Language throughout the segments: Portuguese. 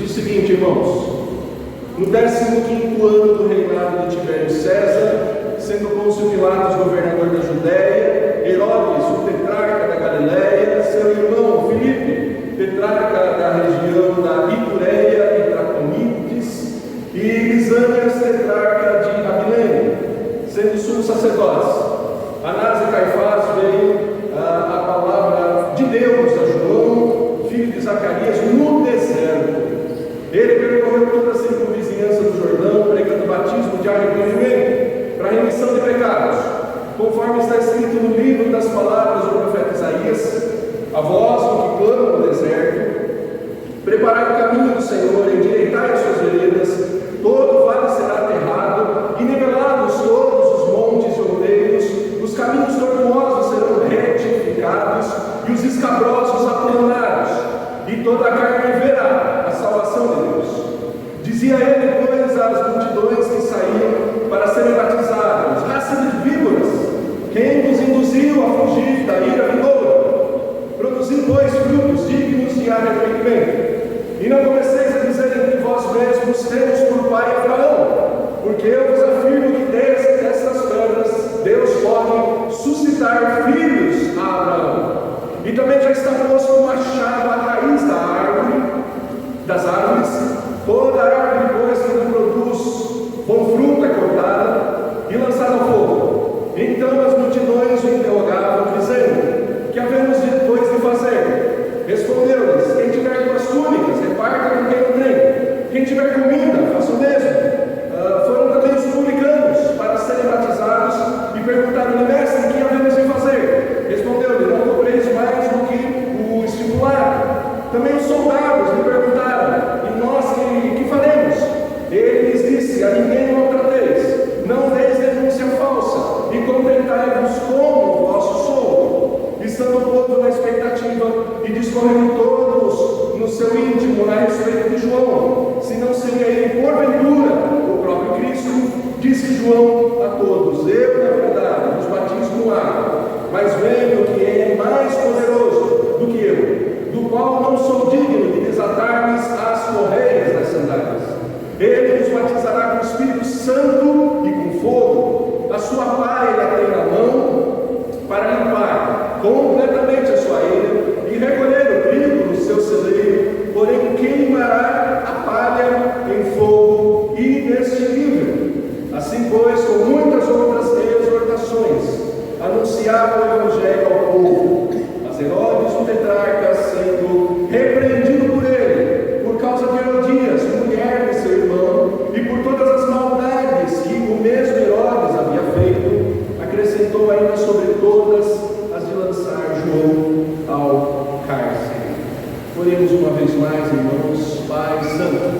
o seguinte, irmãos: no 15º ano do reinado de Tibério César, sendo Pôncio Pilatos governador da Judéia, Herodes, o tetrarca da Galiléia, seu irmão Filipe, tetrarca da região da Itureia e Traconites, e Lisânias, tetrarca de Abilene, sendo sumos sacerdotes. Anás e Caifás veio a palavra de Deus a João, filho de Zacarias, no deserto. Ele percorreu toda a circunvizinhança do Jordão, pregando o batismo de arrependimento para a remissão de pecados, conforme está escrito no livro das palavras do profeta Isaías: a voz do que clama no deserto, preparai o caminho do Senhor, endireitai as suas veredas, todo vale será aterrado, e nivelados todos os montes e outeiros, os caminhos tortuosos serão retificados, e os escabrosos aplanados, e toda a carne verá a salvação de Deus. Dizia ele, pois, às multidões que saíam para serem batizados: raça de víboras, quem vos induziu a fugir da ira vindoura? Produzi, pois, frutos dignos de arrependimento. E não comeceis a dizer entre vós mesmos: temos por pai Abraão, porque eu vos afirmo que destas pedras Deus pode suscitar filhos a Abraão. E também já está posto o machado à raiz das árvores. Toda árvore, pois, que não produz bom fruto é cortada e lançada ao fogo. Então as multidões o interrogavam, dizendo: que havemos depois de fazer? Respondeu-lhes: quem tiver duas túnicas, reparta com quem não tem. Quem tiver comida, faça o mesmo. Foram também os publicanos para serem batizados e perguntaram-lhe: mestre, que havemos de fazer? Respondeu-lhe: não cobreis mais do que o estipulado. Também os soldados lhe perguntaram: e nós que faremos? Ele lhes disse: a ninguém maltrateis, não deis denúncia falsa, e contentai-vos com o vosso soldo. Estando o povo na expectativa e discorrendo todos no seu íntimo a respeito de João, se não seria ele porventura o próprio Cristo, disse João a todos: eu, na verdade, vos batizo com água, mas vendo que ele é mais poderoso do que eu, do qual não sou digno de desatar-lhes as correias das sandálias. Ele vos batizará com o Espírito Santo e com fogo. A sua pá ele tem na mão para limpar completamente a sua eira e recolher o trigo no seu celeiro, porém queimará a palha em fogo inextinguível. Assim, pois, com muitas outras exortações, anunciava o Evangelho ao povo. Mas Herodes, o tetrarca, sendo repreendido por ele, por causa de Herodias, mulher de seu irmão, e por todas as maldades que o mesmo Herodes havia feito, acrescentou ainda sobre todas as de lançar João ao cárcere. Oremos uma vez mais, irmãos. Pai Santo,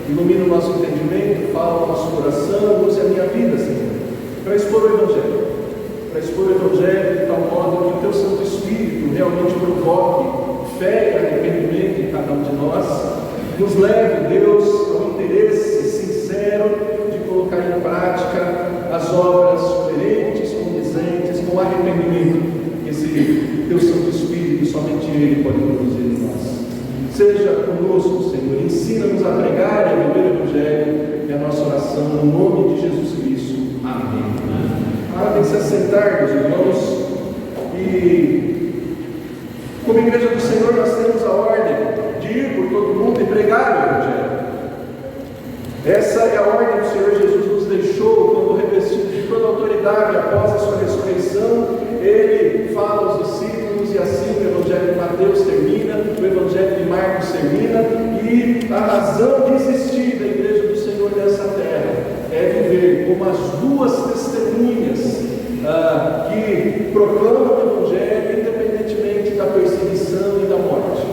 ilumina o nosso entendimento, fala o nosso coração, use a minha vida, Senhor, para expor o Evangelho de tal modo que o Teu Santo Espírito realmente provoque fé e arrependimento em cada um de nós, nos leve, Deus, ao interesse sincero de colocar em prática as obras coerentes, condizentes, com arrependimento, que esse Teu Santo Espírito, somente Ele pode produzir em nós. Seja conosco, Senhor, ensina-nos a pregar e a viver o Evangelho, é a nossa oração no nome de Jesus Cristo. Amém. Podem se assentar, meus irmãos, e como igreja do Senhor nós temos a ordem de ir por todo mundo e pregar o Evangelho. Essa é a ordem que o Senhor Jesus nos deixou quando, revestido de toda a autoridade após a sua ressurreição, Ele fala aos discípulos, e assim o Evangelho de Mateus termina, o Evangelho de Marcos termina, e a razão de existir da igreja do Senhor nessa terra é viver como as duas testemunhas que proclamam o Evangelho independentemente da perseguição e da morte.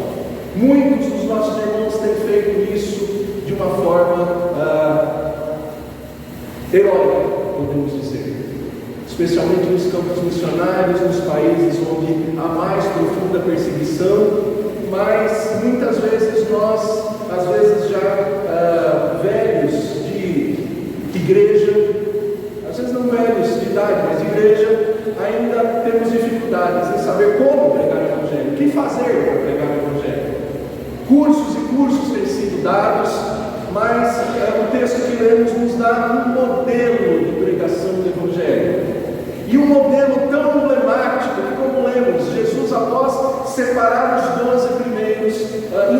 Muitos dos nossos irmãos têm feito isso de uma forma heróica, podemos dizer, especialmente nos campos missionários, nos países onde há mais profunda perseguição, mas muitas vezes nós, às vezes já velhos de igreja, às vezes não velhos de idade, mas de igreja, ainda temos dificuldades em saber como pregar o Evangelho, o que fazer para pregar o Evangelho. Cursos e cursos têm sido dados, mas o texto que lemos nos dá um modelo de pregação do Evangelho. E um modelo tão emblemático que, como lemos, Jesus, após separar os 12 primeiros,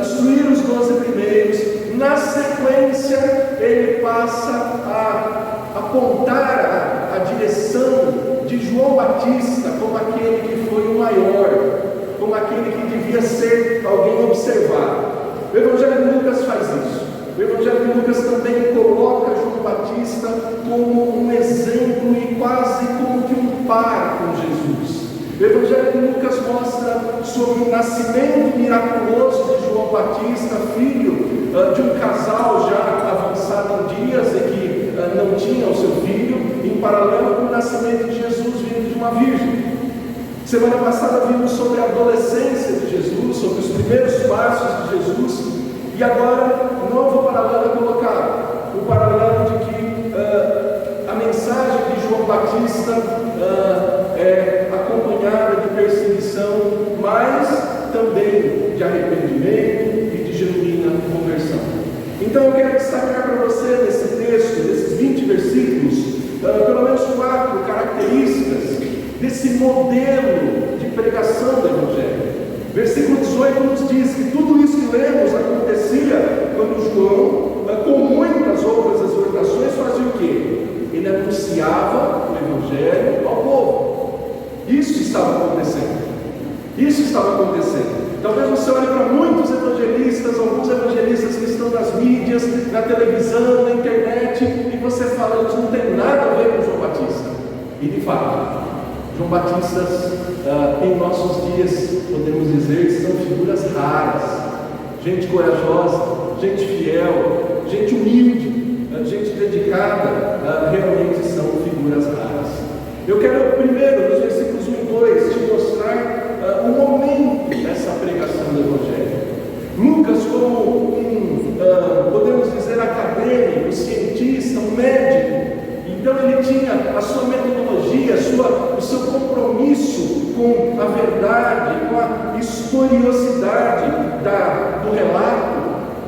instruir os 12 primeiros, na sequência ele passa a apontar a direção de João Batista como aquele que foi o maior, como aquele que devia ser alguém observado. O Evangelho de Lucas faz isso. O Evangelho de Lucas também coloca João Batista como um exemplo e quase como que um par com Jesus. O Evangelho de Lucas mostra sobre o nascimento miraculoso de João Batista, filho de um casal já avançado em dias e que não tinha o seu filho, em paralelo com o nascimento de Jesus vindo de uma virgem. Semana passada vimos sobre a adolescência de Jesus, sobre os primeiros passos de Jesus, e agora um novo paralelo é colocado, o paralelo de que a mensagem de João Batista é acompanhada de perseguição, mas também de arrependimento e de genuína conversão. Então eu quero destacar para você nesse texto, nesses 20 versículos, pelo menos 4 características desse modelo de pregação do Evangelho. Versículo 18 nos diz que tudo isso que lemos acontecia quando João, com muitas outras exortações, fazia o quê? Ele anunciava o Evangelho ao povo. Isso estava acontecendo. Isso estava acontecendo. Talvez você olhe para muitos evangelistas, alguns evangelistas que estão nas mídias, na televisão, na internet, e você fala, eles não têm nada a ver com João Batista. E de fato, João Batistas, em nossos dias, podemos dizer, são figuras raras, gente corajosa, gente fiel, gente humilde, gente dedicada, realmente são figuras raras. Eu quero primeiro, nos versículos 1 e 2, te mostrar o momento dessa pregação do Evangelho. Lucas, como podemos dizer, acadêmico, cientista, um médico, então ele tinha a sua metodologia, o seu compromisso com a verdade, com a historiosidade do relato.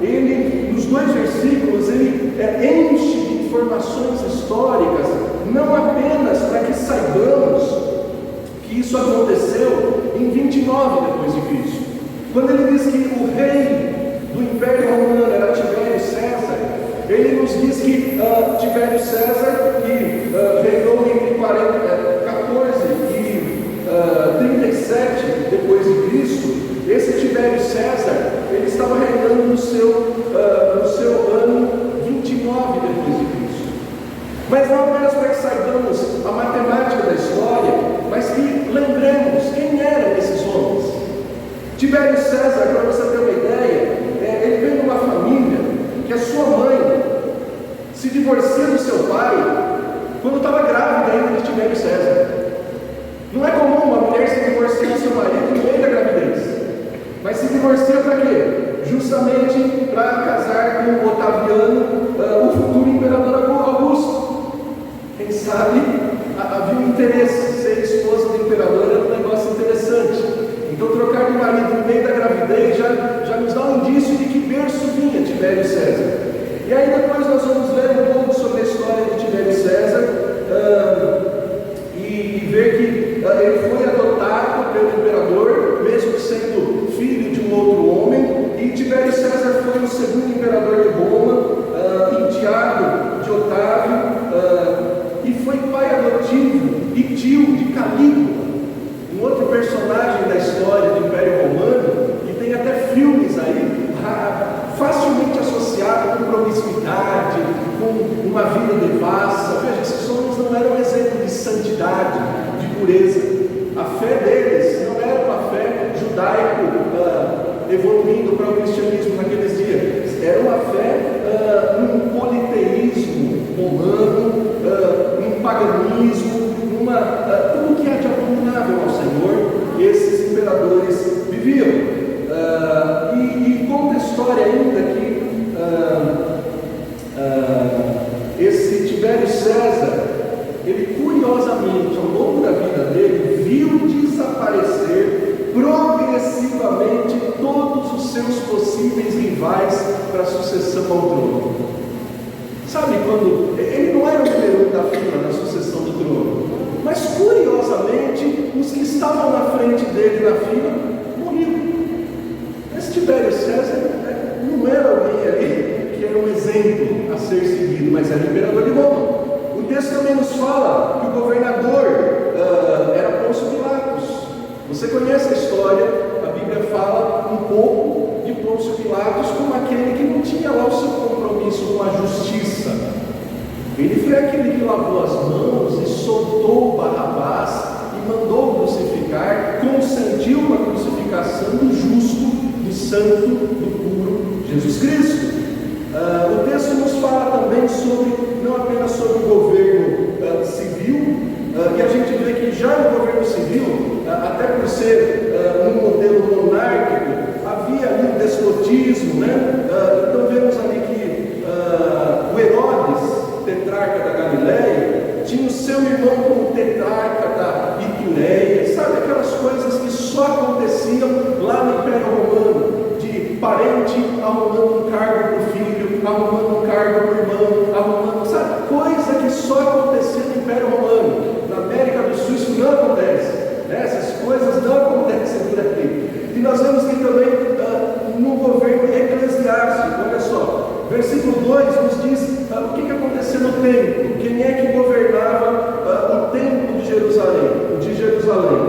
Ele, nos 2 versículos, ele enche de informações históricas, não apenas para que saibamos que isso aconteceu em 29 depois de Cristo. Quando ele diz que o rei do Império Romano era Tibério César, ele nos diz que Tibério César, que reinou entre 14 e 37 depois de Cristo, esse Tibério César, ele estava reinando no seu ano 29 depois de Cristo. Mas não apenas para que saibamos a matemática da história, mas que lembremos quem eram esses homens. Tibério César, para você ter uma ideia, ele veio de uma família que a sua mãe se divorcia do seu pai quando estava grávida ainda de Tibério César. Não é comum uma mulher se divorciar do seu marido no meio da gravidez, mas se divorcia para quê? Justamente para casar com o Otaviano, o futuro imperador Augusto. Quem sabe havia um interesse, ser esposa do imperador era um negócio interessante. Então trocar de marido no meio da gravidez já nos dá um indício de que berço vinha Tibério César. E aí depois nós vamos ler um pouco sobre a história de Tibério César e ver que ele foi adotado pelo imperador, mesmo sendo filho de um outro homem, e Tibério César foi o segundo imperador de Roma, enteado de Otávio, e foi pai adotivo e tio de Calígula, um outro personagem da história do Império Romano, e tem até filmes aí, facilmente associado com promiscuidade, com uma vida devassa. Veja, esses homens não eram um exemplo de santidade, de pureza. A fé deles não era uma fé judaico evoluindo para o cristianismo naqueles dias. Era uma fé num politeísmo romano, num paganismo, tudo que há de abominável ao Senhor, esses imperadores viviam. E conta a história ainda que esse Tibério César, ele curiosamente, ao longo da vida dele, viu desaparecer progressivamente todos os seus possíveis rivais rivais para a sucessão ao trono. Sabe quando ele não era o número 1 da fila na sucessão do trono, mas curiosamente os que estavam na frente dele na fila morriam. Esse Tibério César não era alguém ali que era um exemplo a ser seguido, mas era o imperador de Roma. O texto também nos fala que o governador era Pôncio Pilatos. Você conhece a história? A Bíblia fala um pouco de Pôncio Pilatos como aquele que não tinha lá o seu compromisso com a justiça. Ele foi aquele que lavou as mãos e soltou Barrabás e mandou crucificar, consentiu uma crucificação do justo, do santo, do puro Jesus Cristo. O texto nos fala também não apenas sobre o governo civil, e a gente vê que já no governo civil, até por ser um modelo monárquico, havia ali um despotismo, né? Então vemos ali que o Herodes, tetrarca da Galileia, tinha o seu irmão como tetrarca da Itureia, sabe aquelas coisas que só aconteciam lá no Império Romano, de parente arrumando um cargo para o filho, arrumando um cargo para o irmão, arrumando, sabe, coisa que só acontecia no Império Romano. Na América do Sul isso não acontece, né? Essas coisas não acontecem por aqui. E nós vemos que também no governo eclesiástico, olha só, versículo 2 nos diz o que aconteceu no templo, quem é que governava o templo de Jerusalém.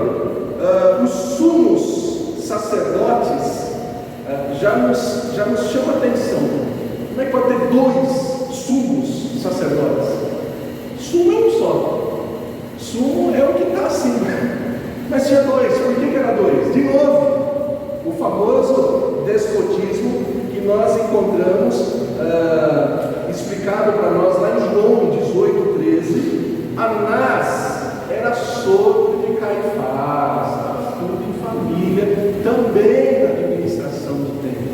Os sumos sacerdotes já nos chama a atenção. Como é que pode ter 2 sumos sacerdotes? Sumo é um só. Sumo é o que está acima. Mas tinha 2, por que era 2? De novo, o famoso despotismo que nós encontramos explicado para nós lá em João 18:13. Anás era sogro de Caifás, tudo em família, também na administração do templo.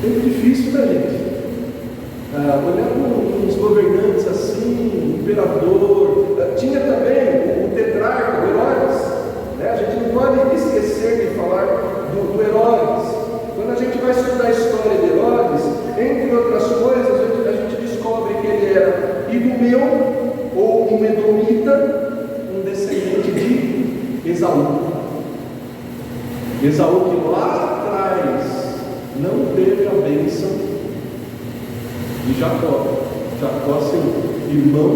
Muito difícil, né, gente? Olhando os governantes assim, o imperador, tinha também o tetrarca, o Herodes, né? A gente não pode esquecer de falar do Herodes. Quando a gente vai estudar a história de Herodes, entre outras coisas, a gente descobre que ele era idumeu, ou um edomita, um descendente de Esaú. Esaú que lá atrás não teve a bênção de Jacó. Jacó, seu irmão,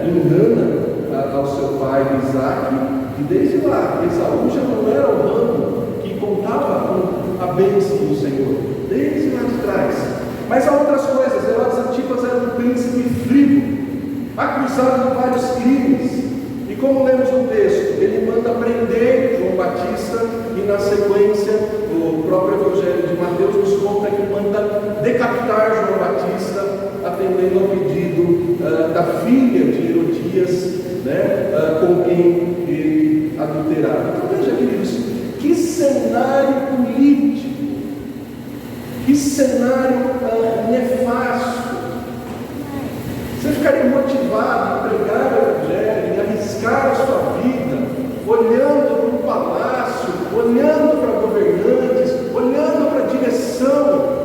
engana ao seu pai Isaac, e desde lá, Esaú já não era o ramo que contava com a bênção do Senhor, desde lá de trás. Mas há outras coisas. Herodes Antipas era um príncipe frívolo, acusado de vários crimes, e como lemos no texto, ele manda prender João Batista, e na sequência, o próprio Evangelho de Mateus nos conta que manda decapitar João Batista, atendendo ao pedido da filha de Herodias, né, com quem ele adulterava. Então veja, queridos, que cenário político, que cenário nefasto. Você ficaria motivado a pregar o Evangelho, em arriscar a sua vida, olhando para o palácio, olhando para governantes, olhando para a direção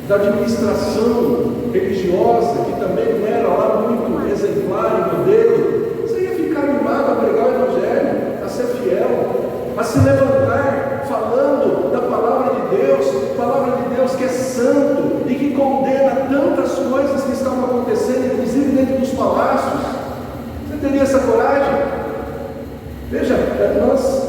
da administração religiosa, que também não era lá muito exemplar e modelo? Você ia ficar animado a pregar o Evangelho, a ser fiel, a se levantar falando da palavra de Deus que é santo e que condena tantas coisas que estavam acontecendo, inclusive dentro dos palácios. Você teria essa coragem? Veja, nós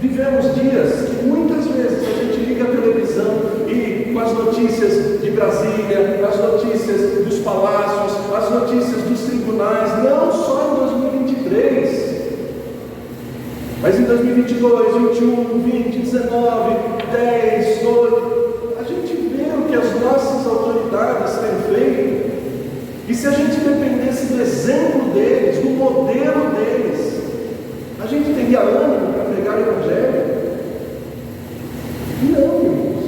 vivemos dias que muitas vezes a gente liga a televisão e com as notícias de Brasília, as notícias dos palácios, as notícias dos tribunais, não só em 2023, mas em 2022, 21, 20, 19, 10, 12, a gente vê o que as nossas autoridades têm feito, e se a gente dependesse do exemplo deles, do modelo deles, a gente teria ânimo para pregar o Evangelho? Não, irmãos.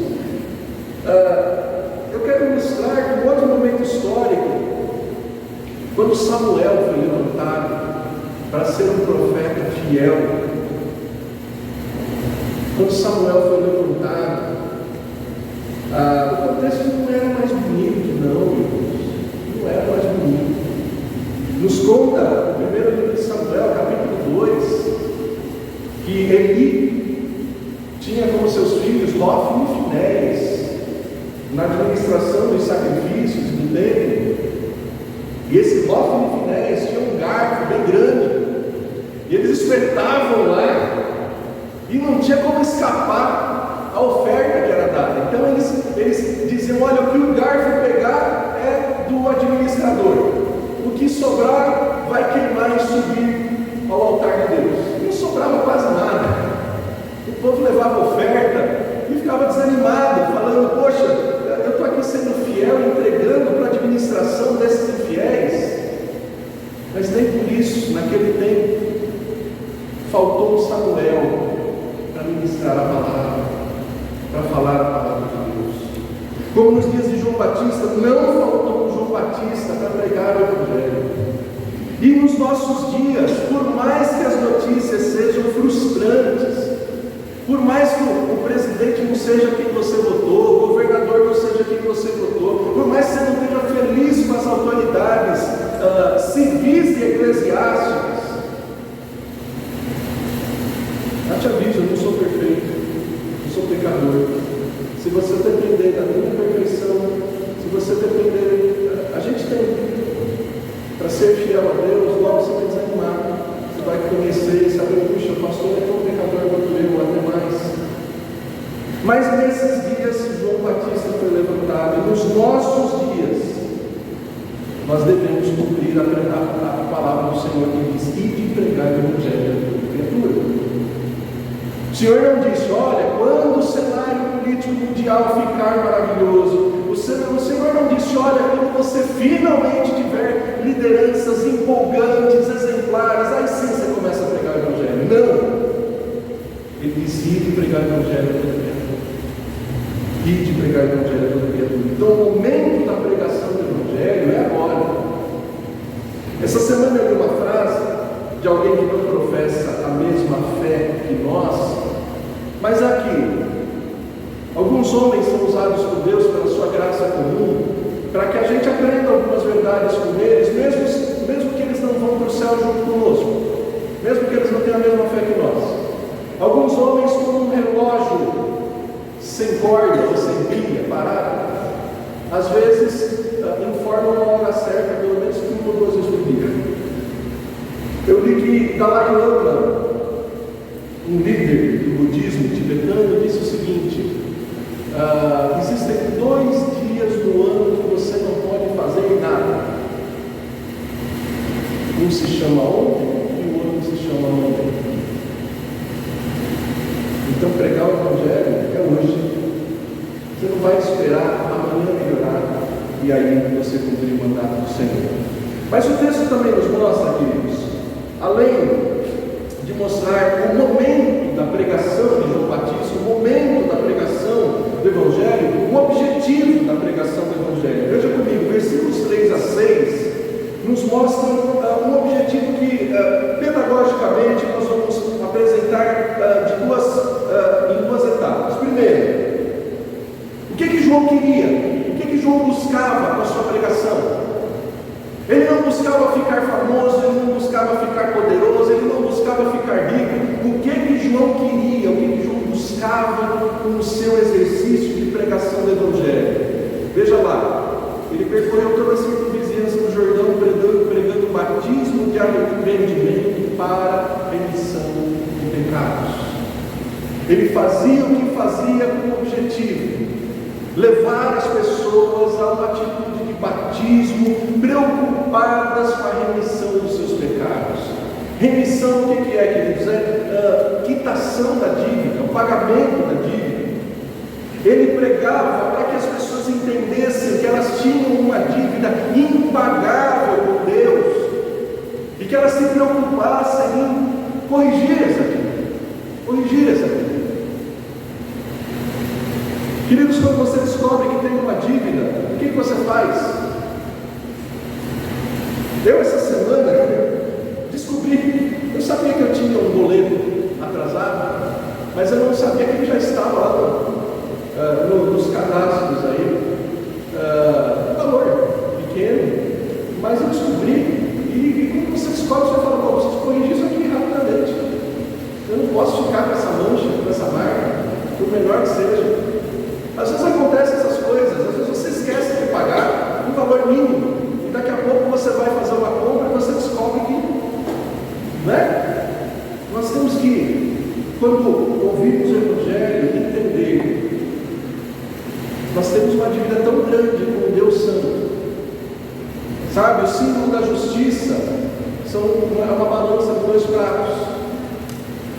Eu quero ilustrar um outro momento histórico, quando Samuel foi levantado para ser um profeta fiel. Quando Samuel foi levantado, o contexto não era mais bonito, não, irmãos. Não era mais bonito. Nos conta, no primeiro livro de Samuel, capítulo 2, que Eli tinha como seus filhos Hofni e Finéias na administração dos sacrifícios do templo. E esse Hofni e Finéias tinha um garfo bem grande, e eles espetavam lá, e não tinha como escapar a oferta que era dada. Então eles diziam: olha, o que o garfo pegar é do administrador, o que sobrar vai queimar e subir ao altar de Deus. Não sobrava quase nada. O povo levava oferta e ficava desanimado, falando: poxa, eu estou aqui sendo fiel, entregando para a administração desses infiéis. Mas nem por isso, naquele tempo, faltou Samuel para ministrar a palavra, para falar a palavra de Deus. Como nos dias de João Batista, não faltou João Batista para pregar o Evangelho. E nos nossos dias, por mais que as notícias sejam frustrantes, por mais que o presidente não seja quem você votou, o governador não seja quem você votou, por mais que você não esteja feliz com as autoridades civis e eclesiásticas, eu te aviso, eu não sou perfeito, eu sou pecador. Se você depender da minha perfeição, se você depender, a gente tem, para ser fiel a Deus, logo você vai desanimar. Você vai conhecer e saber: puxa, o pastor é tão pecador quanto eu, até mais. Mas nesses dias, João Batista foi levantado, e nos nossos dias, nós devemos cumprir a palavra do Senhor que diz: e de pregar o Evangelho a toda criatura. O Senhor não disse: olha, quando o cenário político mundial ficar maravilhoso, o Senhor não disse: olha, quando você finalmente tiver lideranças empolgantes, exemplares, aí sim você começa a pregar o Evangelho. Não! Ele disse: ide pregar o Evangelho a toda criatura. Ide pregar o Evangelho a toda criatura. Então o momento da pregação do Evangelho é agora. Essa semana eu li uma frase de alguém que não professa a mesma fé que nós, mas aqui, alguns homens são usados por Deus pela sua graça comum, para que a gente aprenda algumas verdades com eles, mesmo que eles não vão para o céu junto conosco, mesmo que eles não tenham a mesma fé que nós. Alguns homens, como um relógio sem corda ou sem pilha, parado, às vezes informam a hora certa, pelo menos 5 ou 2 vezes por dia. Eu li que Dalai Lama, um líder do budismo tibetano, disse o seguinte: existem 2 dias no ano que você não pode fazer nada. Um se chama ontem e o outro se chama amanhã. Então pregar o Evangelho é hoje. Você não vai esperar amanhã melhorar e aí você cumprir o mandato do Senhor. Mas o texto também nos mostra, queridos, além de mostrar o momento da pregação de João Batista, o momento da pregação do Evangelho, o objetivo da pregação do Evangelho. Veja comigo, versículos 3 a 6 nos mostram um objetivo que, pedagogicamente, nós vamos apresentar em duas etapas. Primeiro, o que João queria? O que João buscava com a sua pregação? Ele não buscava ficar famoso, ele não buscava ficar poderoso, ele não buscava ficar rico. O que João queria, o que João buscava com o seu exercício de pregação do Evangelho? Veja lá, ele percorreu toda a circunvizinhança do Jordão, pregando o batismo de arrependimento para remissão de pecados. Ele fazia o que fazia com o objetivo: levar as pessoas a uma atitude de batismo, preocupadas com a remissão dos seus pecados. Remissão, o que é, queridos? É quitação da dívida, o pagamento da dívida. Ele pregava para que as pessoas entendessem que elas tinham uma dívida impagável com Deus e que elas se preocupassem em corrigir essa dívida. Queridos, quando você descobre que tem uma dívida, o que você faz? Eu, essa semana, descobri mas eu não sabia que ele já estava lá nos cadastros aí. Valor pequeno, mas eu descobri, e quando você descobre, você fala, bom, preciso corrigir isso aqui rapidamente. Eu não posso ficar com essa mancha, com essa marca, por menor que seja. Às vezes acontecem essas coisas, às vezes você esquece de pagar um valor mínimo, e daqui a pouco você vai fazer uma compra e você descobre que, né? Nós temos que, quando ouvimos o Evangelho, entender. Nós temos uma dívida tão grande com o Deus Santo. Sabe, o símbolo da justiça é uma balança de 2 pratos.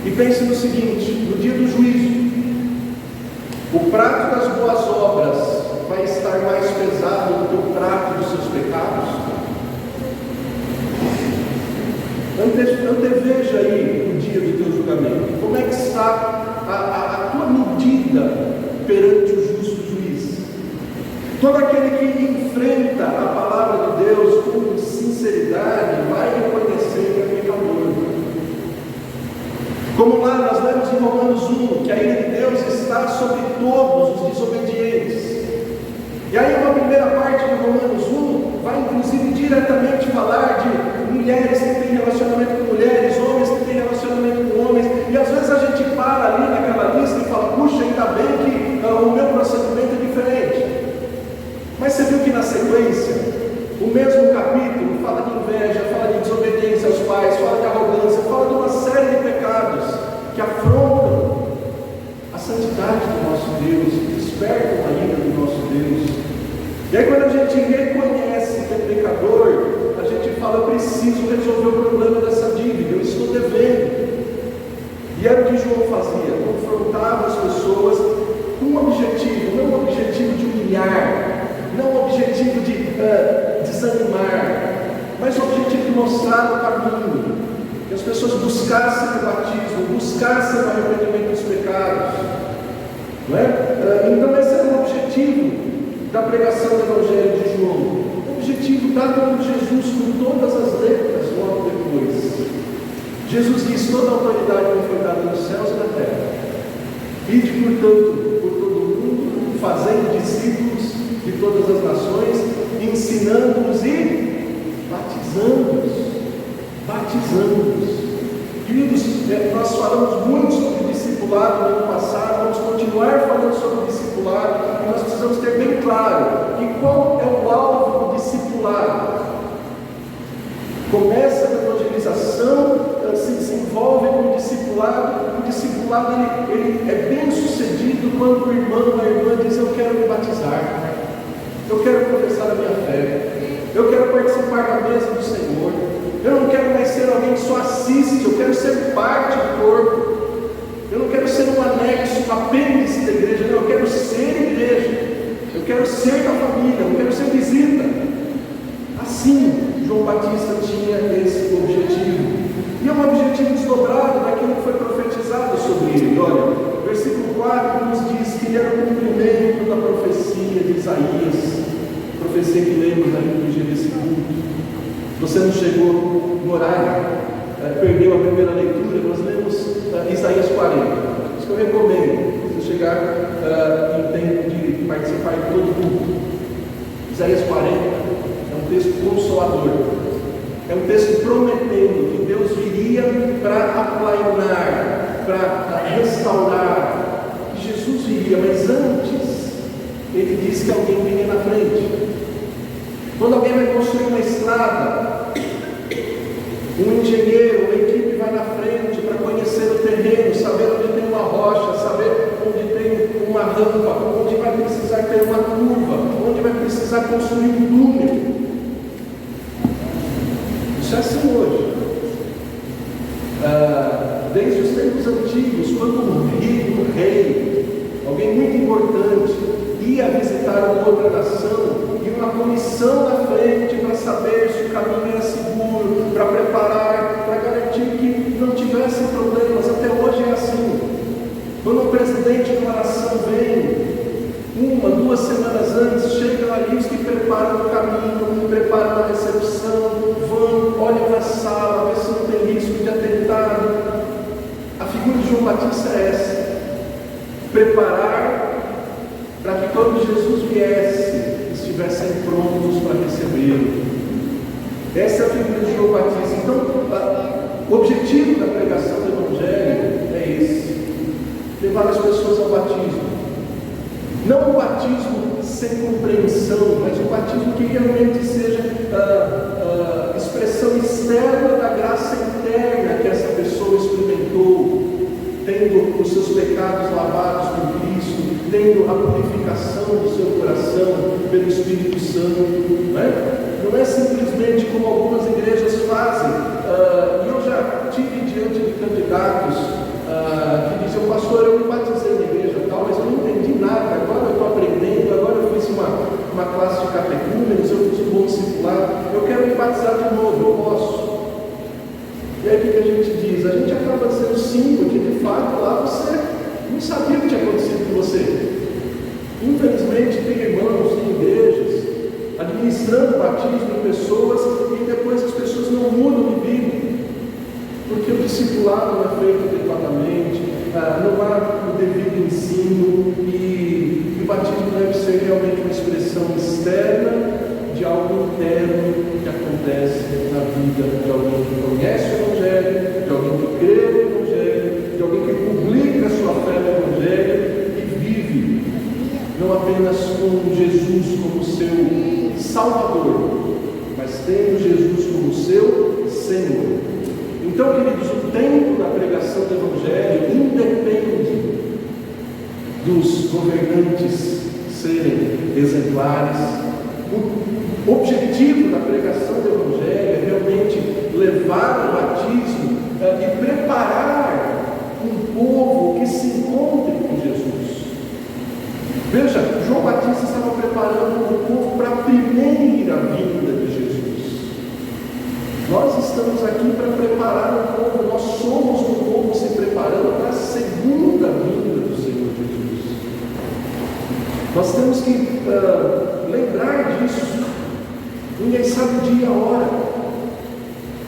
E pense no seguinte: no dia do juízo, o prato das boas obras vai estar mais pesado do que o prato dos seus pecados? Anteveja aí o dia do teu julgamento. Como é que está a tua medida perante o justo juiz? Todo aquele que enfrenta a palavra de Deus com sinceridade vai reconhecer que é pecador. Como lá nós lemos em Romanos 1, que a ira de Deus está sobre todos os desobedientes. E aí uma primeira parte de Romanos 1 vai inclusive diretamente falar de mulheres que têm relacionamento com mulheres, homens que têm relacionamento com homens, e às vezes a gente para ali naquela lista e fala, puxa, ainda bem que o meu procedimento é diferente. Mas você viu que na sequência, o mesmo capítulo fala de inveja, fala de desobediência aos pais, fala de arrogância, fala de uma série de pecados que afrontam a santidade do nosso Deus, que despertam a ira do nosso Deus. E aí quando a gente reconhece que é pecador, a gente fala, eu preciso resolver o problema dessa dívida, eu estou devendo. E era o que João fazia, confrontava as pessoas com um objetivo, não um objetivo de humilhar, não um objetivo de desanimar, mas o objetivo de mostrar o caminho, que as pessoas buscassem o batismo, buscassem o arrependimento dos pecados, não é? Então esse era o objetivo da pregação do Evangelho de João, o objetivo dado por Jesus com todas as letras logo depois. Jesus disse, toda a autoridade me foi dada nos céus e na terra, ide portanto por todo o mundo, fazendo discípulos de todas as nações, ensinando-os e batizando-os. Queridos, nós falamos muito sobre discipulado no ano passado, vamos continuar falando sobre discipulado, e nós precisamos ter bem claro que qual é o alvo do discipulado. Começa a evangelização, se desenvolve com o discipulado ele é bem sucedido quando o irmão, a irmã diz, eu quero me batizar, eu quero professar a minha fé, eu quero participar da mesa do Senhor, eu não quero mais ser alguém que só assiste, eu quero ser parte do corpo, eu não quero ser um anexo, um apêndice da igreja, não, eu quero ser igreja, eu quero ser da família, eu quero ser visita. Assim, João Batista tinha esse objetivo, e é um objetivo desdobrado daquilo que foi profetizado sobre ele. Olha, o versículo 4 nos diz que ele era o cumprimento da profecia de Isaías, profecia que lemos aí no dia desse culto. Você não chegou no horário, perdeu a primeira leitura, nós lemos Isaías 40, isso que eu recomendo, você chegar em tempo de participar de todo o culto. Isaías 40 é um texto consolador, é um texto prometendo que Deus viria para aplainar, para restaurar, que Jesus viria, mas antes, ele disse que alguém viria na frente. Quando alguém vai construir uma estrada, um engenheiro, uma equipe vai na frente para conhecer o terreno, saber onde tem uma rocha, saber onde tem uma rampa, onde vai precisar ter uma curva, onde vai precisar construir um túnel. Isso é assim hoje. Desde os tempos antigos, quando um rei, alguém muito importante, ia visitar uma outra nação, e uma comissão na frente para saber se o caminho era seguro, para preparar, para garantir que não tivesse problemas. Até hoje é assim. Quando o presidente de uma nação vem, 1, 2 semanas antes, chegam ali os que preparam o caminho, preparam a recepção, vão, olham na sala, ver se não tem risco de atentado. A figura de João Batista é essa. preparar para que quando Jesus viesse, estivessem prontos para recebê-lo. Essa é a figura de João Batista. Então, o objetivo da pregação do Evangelho é esse: levar as pessoas ao batismo. Não o batismo sem compreensão, mas o batismo que realmente seja a expressão externa da graça interna que essa pessoa experimentou, tendo os seus pecados lavados por Cristo, tendo a purificação do seu coração pelo Espírito Santo. Não é simplesmente como algumas igrejas fazem. E eu já tive diante de candidatos que diziam: pastor, eu me batizei na igreja tal, mas eu não entendi nada, agora eu estou aprendendo, agora eu fiz uma classe de catecúmenos, eu fiz um bom discipulado, eu quero me batizar de novo, eu posso. E aí o que a gente diz? A gente acaba dizendo sim, porque de fato lá você não sabia o que tinha acontecido com você. Infelizmente tem irmãos, tem igrejas administrando batismo em pessoas e depois as pessoas não mudam de vida, porque o discipulado não é feito adequadamente, não há o devido ensino, e o batismo deve ser realmente uma expressão externa de algo interno que acontece na vida de alguém que conhece o Evangelho, de alguém que crê no Evangelho, de alguém que publica a sua fé no Evangelho e vive, não apenas com Jesus como seu Salvador, mas tendo Jesus como seu Senhor. Então, queridos, o tempo da pregação do Evangelho independe dos governantes serem exemplares. O objetivo da pregação do Evangelho é realmente levar o batismo e preparar um povo que se encontre com Jesus. Veja, João Batista estava preparando o povo para a primeira vinda de Jesus. Nós estamos aqui para preparar o povo, nós somos um povo se preparando para a segunda vinda do Senhor Jesus. Nós temos que lembrar disso. Ninguém sabe o dia e a hora.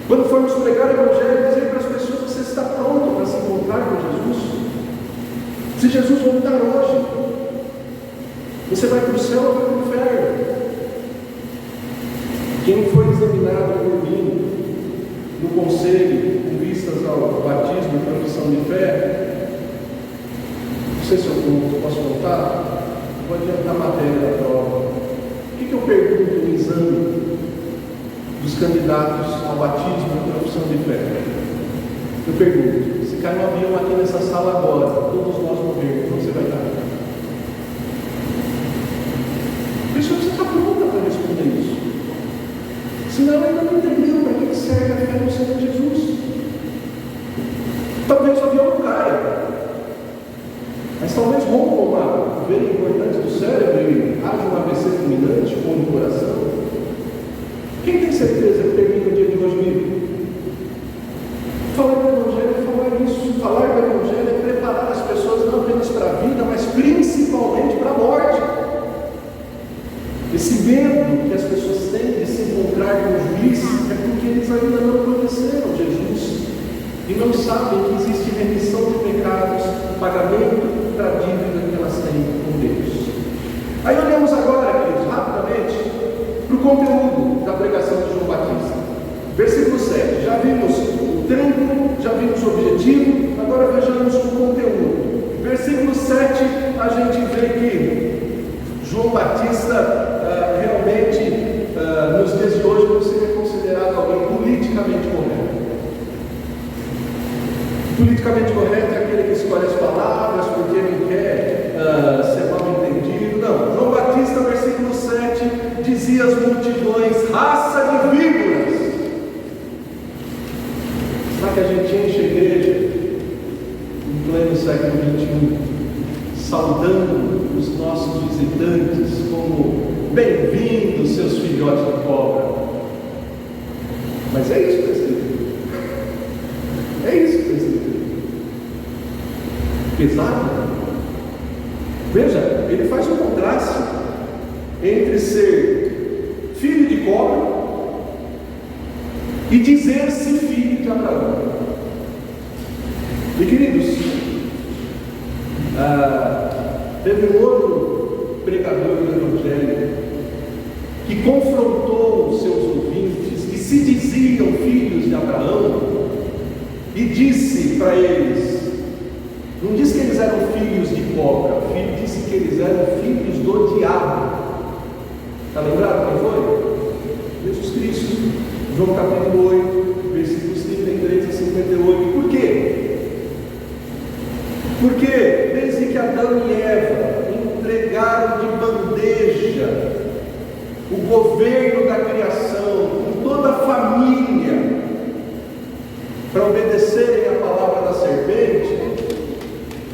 Quando formos pregar o Evangelho, dizer para as pessoas: você está pronto para se encontrar com Jesus? Se Jesus voltar hoje, você vai para o céu ou vai para o inferno? Quem foi examinado por mim no conselho com vistas ao batismo e profissão de fé, não sei se eu posso contar, vou adiantar a matéria da prova. O que eu pergunto no exame dos candidatos ao batismo e profissão de fé? Eu pergunto: se cair um avião aqui nessa sala agora, todos nós morrermos, você vai estar? A pessoa precisa estar pronta para responder isso. Senão ainda não entendeu para que serve a fé no Senhor Jesus. Talvez o avião não caia, mas talvez rompa uma veia importante do cérebro e haja um AVC fulminante ou no coração. Quem tem certeza que termina o dia de hoje vivo? Falar do Evangelho é falar isso. Falar do Evangelho é preparar as pessoas não apenas para a vida, mas principalmente para a morte. Esse medo que as pessoas têm de se encontrar com o juiz é porque eles ainda não conheceram Jesus e não sabem que existe remissão de pecados, pagamento da dívida que elas têm com Deus. Aí olhamos agora, queridos, rapidamente para o conteúdo da pregação de João Batista. Versículo 7. Já vimos o tempo, já vimos o objetivo, agora vejamos o conteúdo. Versículo 7, a gente vê que João Batista realmente, nos dias de hoje, não seria considerado alguém politicamente correto. Politicamente correto é aquele que escolhe as palavras porque não quer ser mal entendido. Não, João Batista, versículo 7, dizia às multidões: raça de víboras. Será que a gente enche a igreja em pleno século XXI, saudando os nossos visitantes como bem-vindos, seus filhotes de cobra? Mas é isso, presbítero. É isso, presbítero. Pesado. Veja, ele faz um contraste entre ser filho de cobra e dizer-se filho de Abraão. E queridos, Teve um outro pregador do Evangelho que confrontou os seus ouvintes, que se diziam filhos de Abraão, e disse para eles, não disse que eles eram filhos de cobra, disse que eles eram filhos do diabo. Está lembrado quem foi? Jesus Cristo. João capítulo 8, versículos 33 a 58. Por quê? Porque desde que Adão e Eva entregaram de bandeja o governo da criação, com toda a família, para obedecerem a palavra da serpente,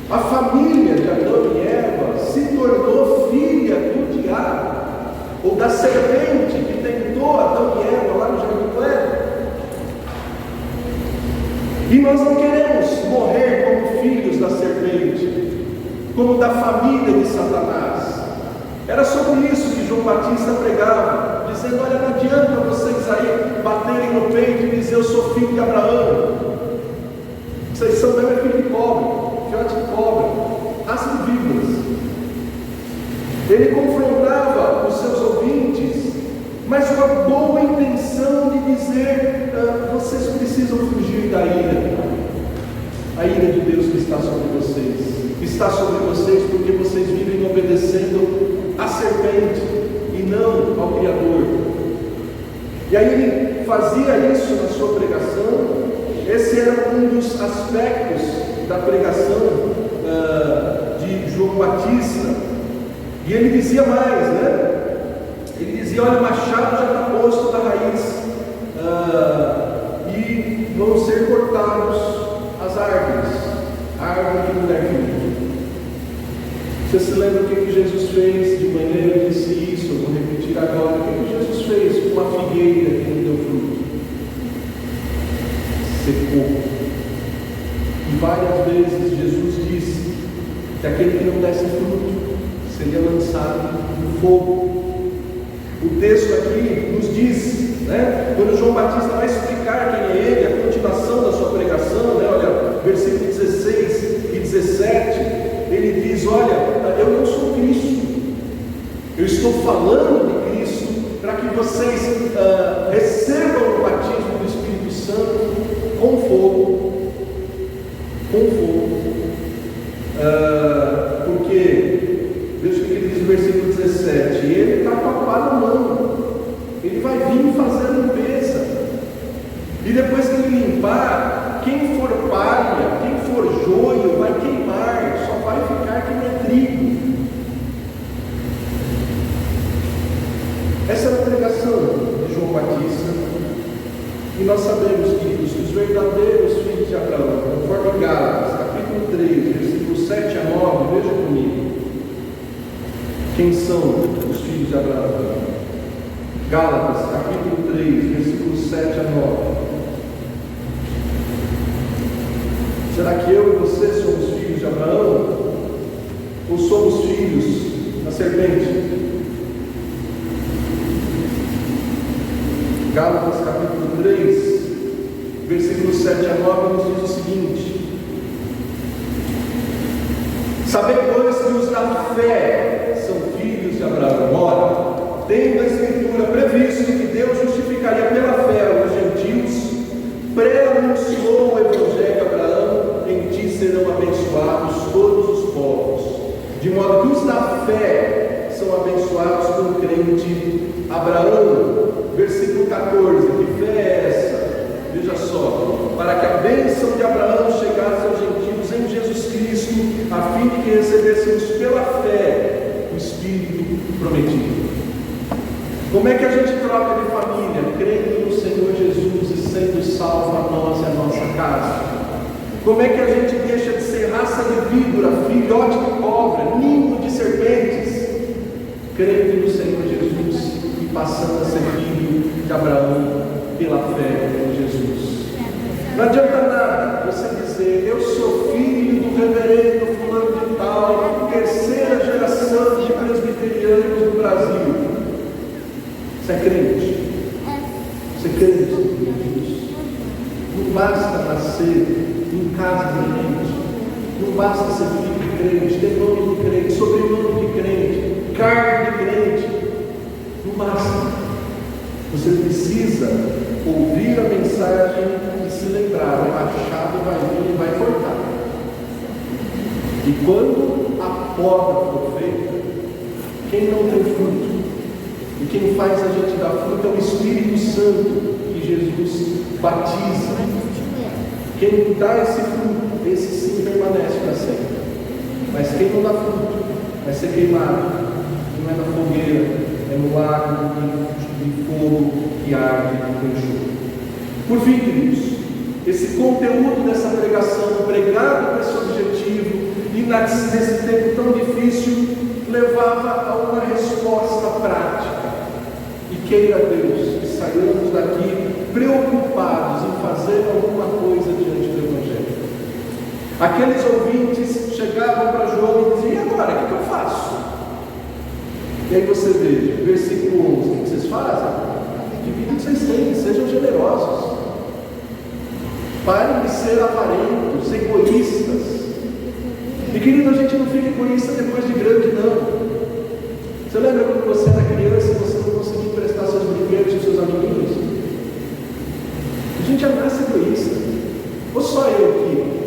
a família de Adão e Eva se tornou filha do diabo, ou da serpente que tentou Adão e Eva lá no Jardim do Éden. E nós não queremos morrer como filhos da serpente, como da família de Satanás. Era sobre isso que João Batista pregava, dizendo: olha, não adianta vocês aí baterem no peito e dizer eu sou filho de Abraão. Vocês são mesmo filho de cobra, filhote de cobra, raça de víboras. Ele confrontava os seus ouvintes, mas com a boa intenção de dizer: vocês precisam fugir da ira. A ira de Deus que está sobre vocês. Está sobre vocês porque vocês vivem obedecendo a serpente e não ao Criador. E aí ele fazia isso na sua pregação. Esse era um dos aspectos da pregação de João Batista. E ele dizia mais, né? Ele dizia: olha, o machado já está posto na raiz, e vão ser cortados as árvores, a árvore que não der fruto. Você se lembra o que Jesus fez? De manhã eu disse isso, eu vou repetir agora. O que Jesus fez com a figueira que não deu fruto? Secou. E várias vezes Jesus disse que aquele que não desse fruto seria lançado no fogo. O texto aqui nos diz, né, quando João Batista vai explicar quem é ele, a continuação da sua pregação, né, olha, versículo 16 e 17, ele diz: olha, eu não sou Cristo, eu estou falando de Cristo, para que vocês recebam o batismo do Espírito Santo com fogo, porque veja o que ele diz no versículo 17: ele está com a pá na mão, ele vai vir fazer a limpeza, e depois que ele limpar, quem for palha, quem for joio, vai queimar, só vai ficar quem é trigo. Essa é a pregação de João Batista, e nós sabemos que os verdadeiros filhos de Abraão, conforme Gálatas, capítulo 3, versículos 7 a 9, veja comigo. Quem são os filhos de Abraão? Gálatas, capítulo 3, versículos 7 a 9. Será que eu e você somos filhos de Abraão? Ou somos filhos da serpente? Gálatas, capítulo 3, versículos 7 a 9, nos diz o seguinte: saber, pois, que os da fé são filhos de Abraão. Ora, tendo a Escritura previsto que Deus justificaria pela fé os gentios, pré-anunciou o Evangelho a Abraão: em ti serão abençoados todos os povos. De modo que os da fé são abençoados com o crente Abraão. Versículo 14, que fé é essa? Veja só: para que a bênção de Abraão chegasse aos gentios em Jesus Cristo, a fim de que recebêssemos pela fé o Espírito prometido. Como é que a gente troca de família? Crendo no Senhor Jesus e sendo salvo a nós e a nossa casa. Como é que a gente deixa de ser raça de víbora, filhote de cobra, ninho de serpentes? Crendo no Senhor Jesus e passando a ser filho de Abraão pela fé em Jesus. Não adianta nada você dizer: eu sou filho do reverendo fulano de tal, terceira geração de presbiterianos do Brasil. Você é crente? Você é crente em Jesus? Não basta nascer em casa de gente, não basta ser filho de crente, tem nome de crente, sobrenome de crente, cargo de crente. Não basta. Você precisa ouvir a mensagem e se lembrar: o machado vai vir e vai cortar. E quando a poda for feita, quem não tem fruto, e quem faz a gente dar fruto é o Espírito Santo que Jesus batiza. Quem dá esse fruto, esse sim permanece para sempre. Mas quem não dá fruto vai ser queimado. Não é na fogueira, é no lago de fogo que arde e consume. Por fim, queridos, esse conteúdo dessa pregação, pregado com esse objetivo, e nesse tempo tão difícil, levava a uma resposta prática. E queira Deus que saiamos daqui preocupados em fazer alguma coisa diante do Evangelho. Aqueles ouvintes chegavam para João e diziam: e agora, o que eu faço? E aí você veja, versículo 11, o que vocês fazem? Dividem o que vocês têm, sejam generosos. Parem de ser avarentos, egoístas. E querido, a gente não fica egoísta depois de grande, não. Você lembra quando você era criança e você não conseguia emprestar seus brinquedos para os seus amiguinhos? A gente já nasce egoísta. Ou só eu aqui?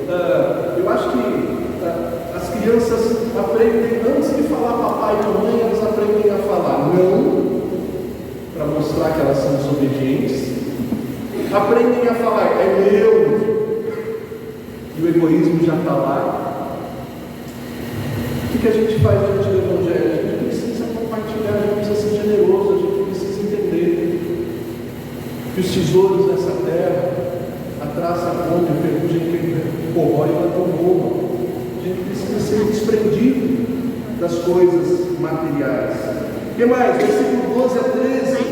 Eu acho que as crianças aprendem, antes de falar papai e mamãe, elas aprendem a falar não, para mostrar que elas são desobedientes. Aprendem a falar é meu, e o egoísmo já está lá. O que a gente faz diante do Evangelho? A gente precisa compartilhar, a gente precisa ser generoso, a gente precisa entender que os tesouros dessa terra, a traça, a fome, a ferrugem que corrói, ela tomou. A gente precisa ser desprendido das coisas materiais. O que mais? Versículo 12 a 13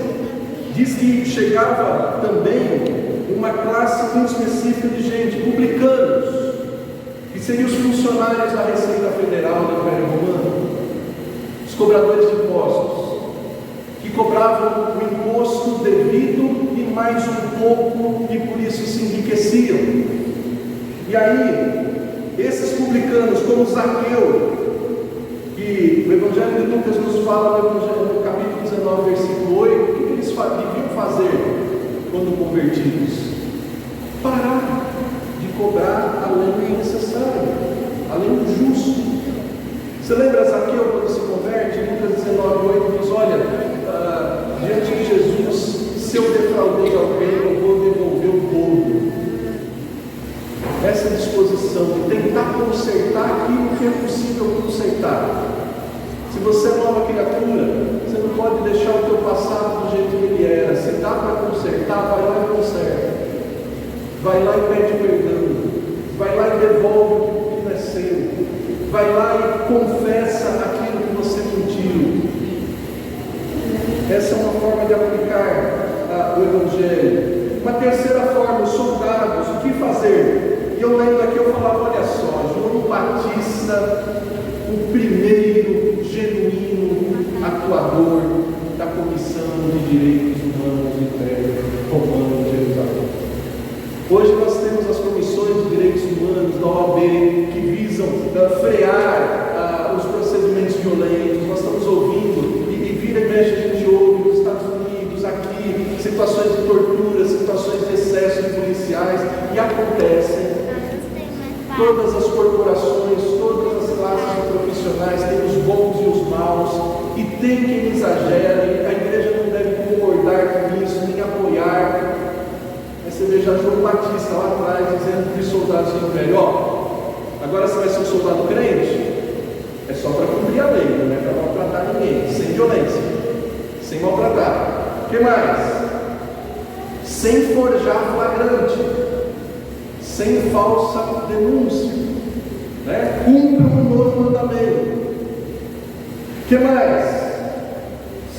diz que chegava também uma classe muito específica de gente, publicanos, que seriam os funcionários da Receita Federal do Império Romano, os cobradores de impostos, que cobravam o imposto devido e mais um pouco, e por isso se enriqueciam. E aí, esses publicanos, como Zaqueu, que o Evangelho de Lucas nos fala no capítulo 19, versículo 8, o que eles deviam fazer quando convertidos? Parar de cobrar além do necessário, além do justo. Você lembra Zaqueu quando se converte? Lucas 19, 8 diz: olha, diante de Jesus, se eu defraudei alguém, eu vou devolver o dobro. Essa disposição de tentar consertar aquilo que é possível consertar. Se você é nova criatura, você não pode deixar o teu passado do jeito que ele era. Se dá para consertar, vai lá e conserta. Vai lá e pede perdão. Vai lá e devolve o que não é seu. Vai lá e confessa aquilo que você mentiu. Essa é uma forma de aplicar o Evangelho. Uma terceira forma, os soldados, o que fazer? E eu lembro aqui, eu falava: olha só, João Batista, o primeiro genuíno atuador da Comissão de Direitos Humanos do Império Romano de Jerusalém. Hoje nós temos as comissões de direitos humanos da OAB que visam frear os procedimentos violentos. Nós estamos ouvindo, e vira e mexe a gente ouve nos Estados Unidos, aqui, situações de tortura, situações de excesso de policiais, e acontecem. Todas as corporações, todas as classes profissionais têm os bons e os maus, e tem quem exagera, e a igreja não deve concordar com isso, nem apoiar. Mas você veja João Batista lá atrás dizendo para os soldados do império: agora você vai ser um soldado crente? É só para cumprir a lei, não é para maltratar ninguém, sem violência, sem maltratar. O que mais? Sem forjar flagrante, sem falsa denúncia, né? Cumpra o novo mandamento. O que mais?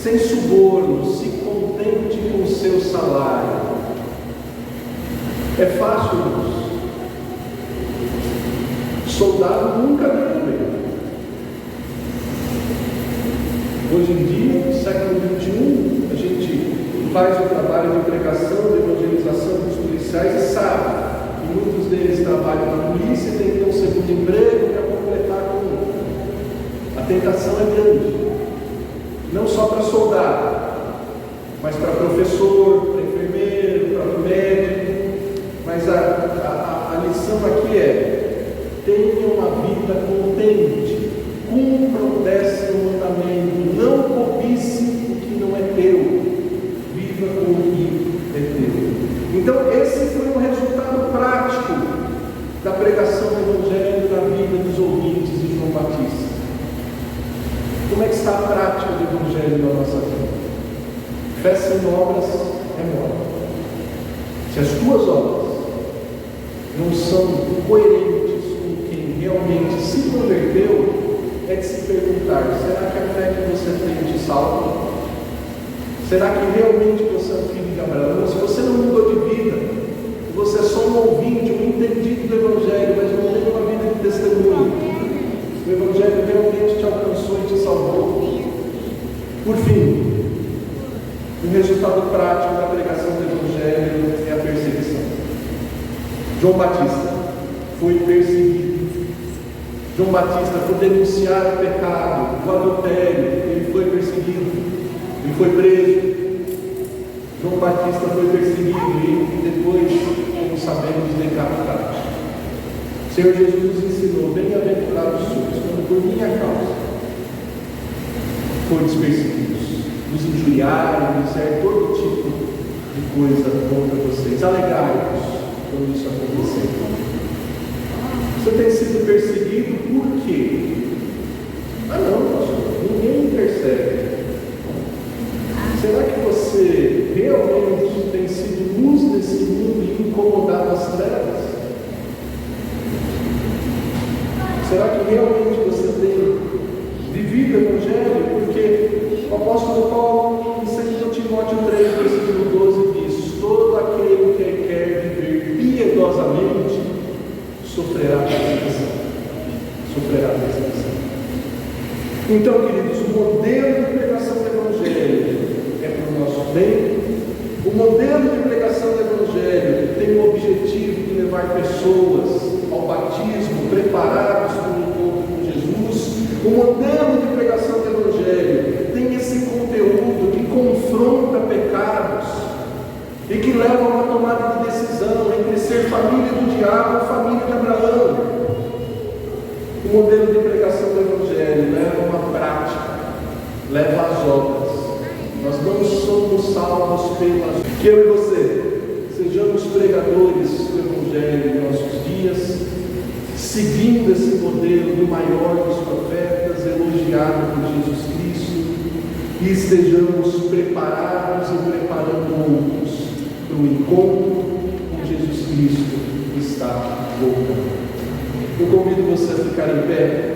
Sem suborno, se contente com o seu salário. É fácil isso. Soldado nunca ganha bem. Hoje em dia, no século XXI, a gente faz o trabalho de pregação, de evangelização dos policiais e sabe que muitos deles trabalham na polícia e têm que ter um segundo emprego para completar com A tentação é grande, não só para soldado, mas para professor, para enfermeiro, para médico. Mas a lição aqui é: tenha uma vida contente, cumpra o 10º mandamento, não cobice o que não é teu, viva com o que é teu. Então esse foi um resultado prático da pregação do Evangelho na vida dos ouvintes de João Batista. Como é que está a prática do Evangelho na nossa vida? Fé sem obras é morta. Se as tuas obras não são coerentes com quem realmente se converteu, é de se perguntar: será que a fé que você tem te salva? Será que realmente você é um filho de Abraão? Se você não mudou de vida, você é só um ouvinte, um entendido do Evangelho, mas não tem uma vida de testemunho, o Evangelho realmente te alcançou e te salvou. Por fim, o resultado prático da pregação do Evangelho é a perseguição. João Batista foi perseguido. João Batista foi denunciar o pecado, o adultério, ele foi perseguido, ele foi preso. João Batista foi perseguido e depois, como sabemos, decapitado. O Senhor Jesus nos ensinou: bem-aventurados sois quando por minha causa foram perseguidos, nos injuriaram, disseram todo tipo de coisa contra vocês. Alegrai-vos quando isso acontecer. Você tem sido perseguido por quê? Não, pastor, ninguém me persegue. Será que você realmente tem sido luz desse mundo e incomodado as trevas? Será que realmente você tem vivido o Evangelho? Porque o apóstolo Paulo, em 2 Timóteo 3, versículo 12, diz: todo aquele que quer viver piedosamente sofrerá perseguição. Sofrerá perseguição. Então, queridos, o modelo de pregação do Evangelho é para o nosso bem. O modelo de pregação do Evangelho tem o objetivo de levar pessoas ao batismo, preparados para o encontro com Jesus. O modelo de pregação do Evangelho tem esse conteúdo que confronta pecados e que leva a uma tomada de decisão entre ser família do diabo ou família de Abraão. O modelo de pregação do Evangelho leva a uma prática, leva às obras. Nós não somos salvos pelas... Que eu e você sejamos pregadores do Evangelho em nossos dias, seguindo esse modelo do maior dos profetas, elogiado por Jesus Cristo, e estejamos preparados e preparando outros para o encontro com Jesus Cristo que está voltando. Eu convido você a ficar em pé.